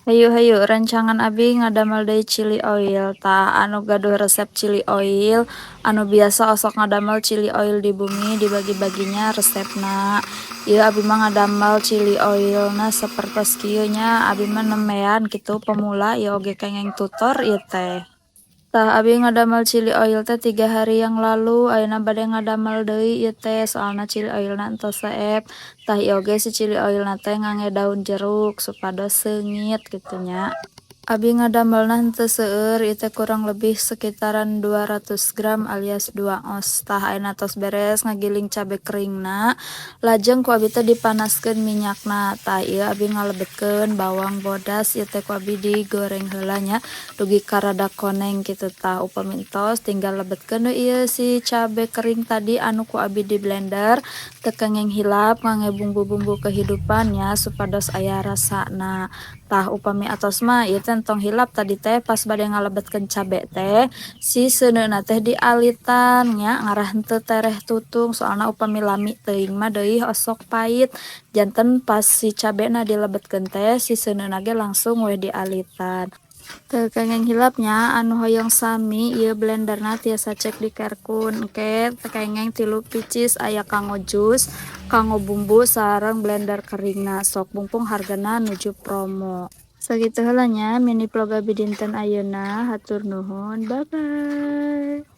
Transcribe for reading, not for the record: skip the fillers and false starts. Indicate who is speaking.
Speaker 1: Hayu-hayu rancangan abi ngadamel deui chili oil tah anu gaduh resep chili oil anu biasa osok ngadamel chili oil di bumi dibagi-baginya resepna. Ieu abi mah ngadamel chili oil na sapertos kieu nya abi mah nemean kitu pemula ieu oge kengeng tutor ieu teh. Tah abi ngadamel chili oil teh 3 hari yang lalu ayeuna bade ngadamel deui ieu teh soalna chili oilna entos saep. Tah ieu oge si chili oilna teh ngangge daun jeruk supados seungit kitu nya. Abi ngadamelna henteu seueur ieu teh kurang lebih sekitaran 200 gram alias 2 oz. Tah ayeuna tos beres ngagiling cabe keringna, lajeng ku abi teh dipanaskeun minyakna. Tah ieu abi ngalebetkeun bawang bodas ieu teh ku abi digoreng heula nya dugi karada koneng kitu tah. Upami entos tinggal lebetkeun deui ieu si cabe kering tadi anu ku abi di blender teu kengeng hilap ngangge bumbu-bumbu kehidupan nya supados aya rasana. Tah upami atos mah ieu teh entong hilap tadi teh pas bade ngalebetkeun cabe teh si seuneuna teh dialitan nya ngarah henteu tereh tutung soalna upami lami teuing mah deui osok pait. Janten pas si cabena dilebetkeun teh si seuneuna ge langsung we dialitan. Teu kengeng hilap nya anu hoyong sami ieu blenderna tiasa cek di kerkun engke kengeng 3 picis aya kanggo jus, kanggo bumbu sareng blender keringna sok bungkung hargana nuju promo. Sakitu heula nya mini vlog abi dinten ayeuna hatur nuhun bye bye.